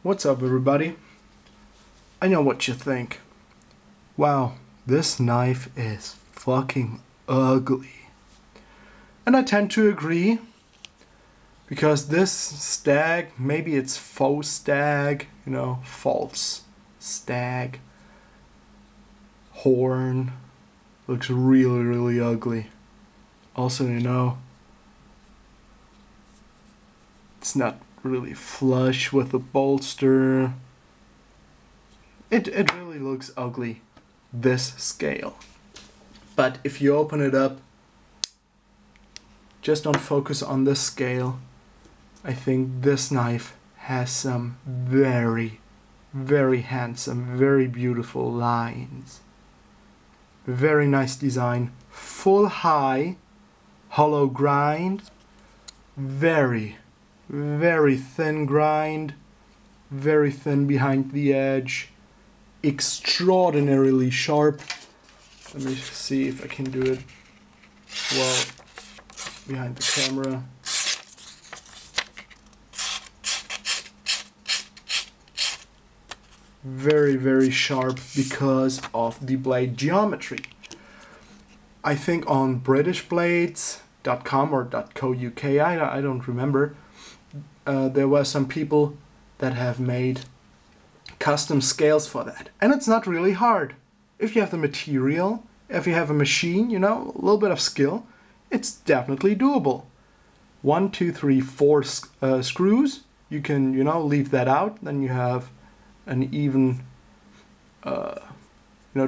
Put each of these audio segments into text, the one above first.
What's up, everybody? I know what you think. Wow, this knife is fucking ugly. And I tend to agree, because this stag, maybe it's faux stag, false stag, horn, looks really, really ugly. Also, it's not really flush with the bolster. It really looks ugly, this scale. But if you open it up, just don't focus on this scale. I think this knife has some very, very handsome, very beautiful lines. Very nice design. Full high, hollow grind. Very, very thin grind. Very thin behind the edge. Extraordinarily sharp. Let me see if I can do it well behind the camera. Very, very sharp because of the blade geometry. I think on britishblades.com or .co.uk, I don't remember, there were some people that have made custom scales for that. And it's not really hard. If you have the material, if you have a machine, a little bit of skill, it's definitely doable. 1, 2, 3, 4 screws. You can, leave that out. Then you have an even,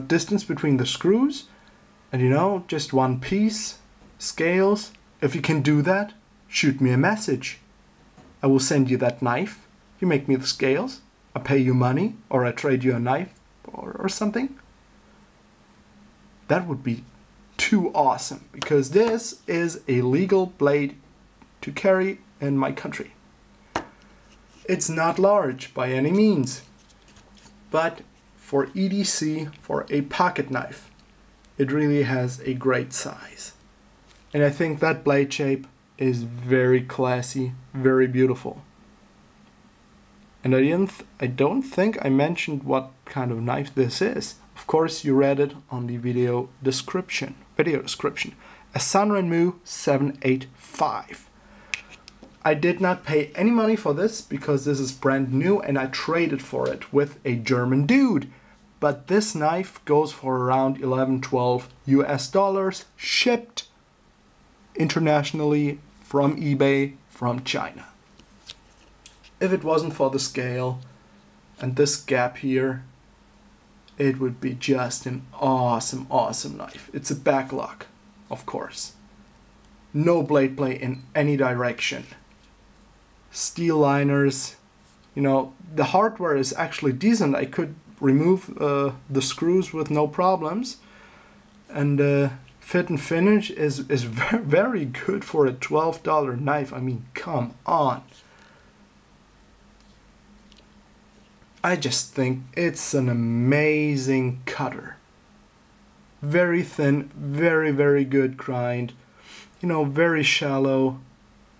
distance between the screws. And, just one piece, scales. If you can do that, shoot me a message. I will send you that knife. You make me the scales. I pay you money, or I trade you a knife, or something. That would be too awesome, because this is a legal blade to carry in my country. It's not large by any means, but for EDC, for a pocket knife, it really has a great size. And I think that blade shape is very classy, very beautiful. And I don't think I mentioned what kind of knife this is. Of course, you read it on the video description. A Sanrenmu 785. I did not pay any money for this because this is brand new and I traded for it with a German dude. But this knife goes for around 11-12 US dollars, shipped internationally from eBay from China. If it wasn't for the scale and this gap here, it would be just an awesome, awesome knife. It's a backlock, of course. No blade play in any direction. Steel liners. The hardware is actually decent. I could remove the screws with no problems. And fit and finish is very, very good for a $12 knife. I mean, come on. I just think it's an amazing cutter. Very thin, very, very good grind. Very shallow.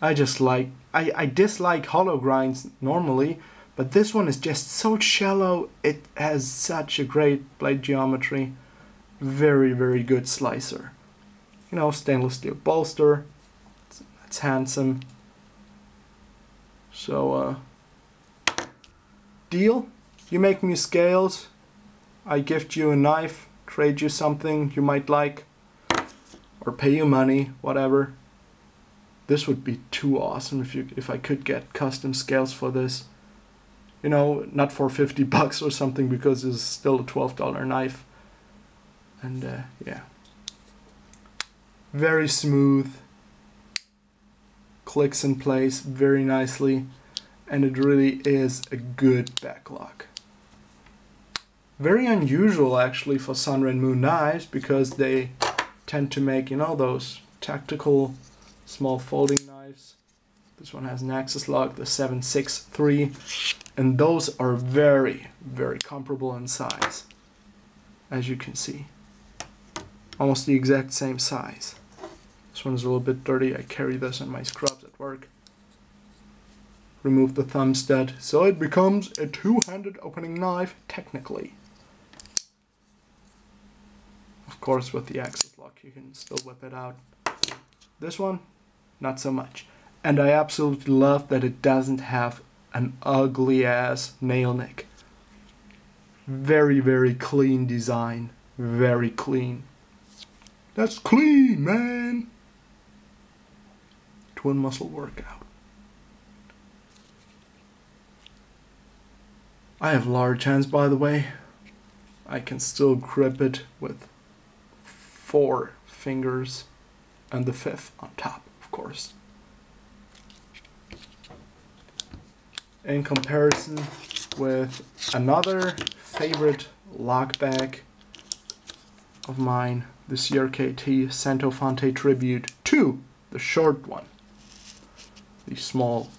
I dislike hollow grinds normally, but this one is just so shallow. It has such a great blade geometry. Very, very good slicer. Stainless steel bolster. It's handsome. So, deal. You make me scales, I gift you a knife, trade you something you might like, or pay you money, whatever. This would be too awesome if I could get custom scales for this. Not for 50 bucks or something, because it's still a $12 knife. And yeah. Very smooth. Clicks in place very nicely. And it really is a good backlock. Very unusual actually for Sanrenmu knives, because they tend to make, those tactical small folding knives. This one has an axis lock, the 763, and those are very, very comparable in size, as you can see. Almost the exact same size. This one is a little bit dirty. I carry this in my scrubs at work. remove the thumb stud, so it becomes a two-handed opening knife, technically. Of course, with the access lock, you can still whip it out. This one, not so much. And I absolutely love that it doesn't have an ugly-ass nail nick. Very, very clean design. Very clean. That's clean, man! Twin muscle workout. I have large hands, by the way. I can still grip it with 4 fingers and the 5th on top, of course. In comparison with another favorite Lockback of mine, the CRKT Santo Tribute 2, the short one, the small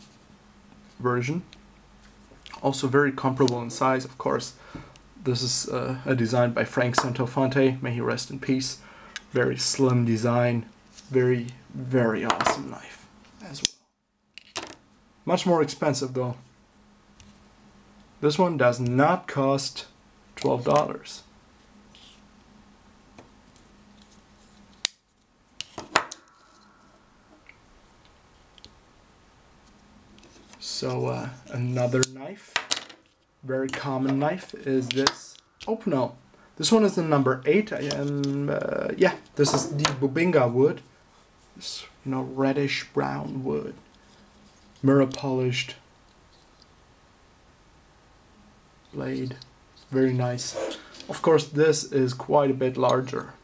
version. Also very comparable in size, of course. This is a design by Frank Santofonte, may he rest in peace. Very slim design, very, very awesome knife as well. Much more expensive though. This one does not cost $12. So another knife, very common knife, is this Opno. This one is the number 8. Yeah, this is the Bubinga wood. This, you know, reddish brown wood, mirror polished blade, very nice. Of course, this is quite a bit larger.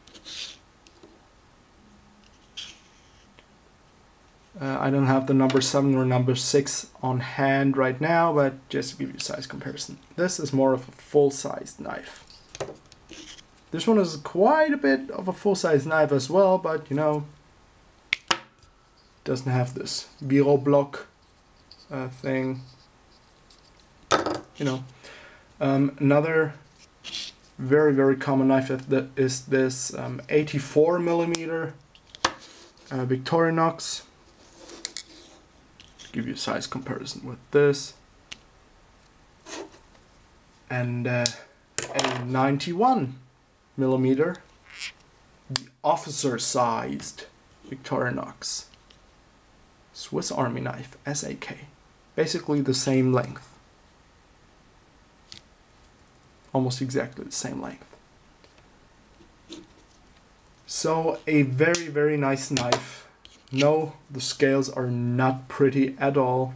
I don't have the number 7 or number 6 on hand right now, but just to give you a size comparison. This is more of a full-sized knife. This one is quite a bit of a full-sized knife as well, but you know, doesn't have this Giro block thing. You know, another very, very common knife is this 84mm Victorinox. Give you a size comparison with this, and a 91mm, the officer-sized Victorinox Swiss Army knife, SAK, basically the same length, almost exactly the same length. So a very, very nice knife. No, the scales are not pretty at all,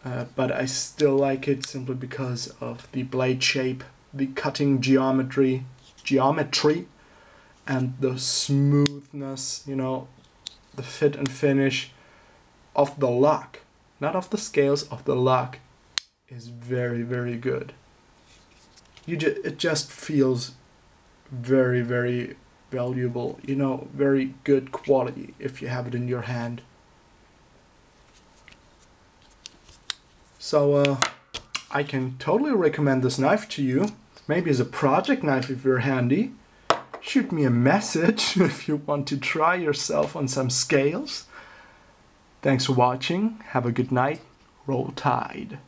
but I still like it simply because of the blade shape, the cutting geometry, and the smoothness, you know, the fit and finish of the lock, not of the scales, of the lock, is very, very good. It just feels very, very valuable, you know, very good quality if you have it in your hand. So I can totally recommend this knife to you, maybe as a project knife if you're handy. Shoot me a message if you want to try yourself on some scales. Thanks for watching, have a good night, roll tide.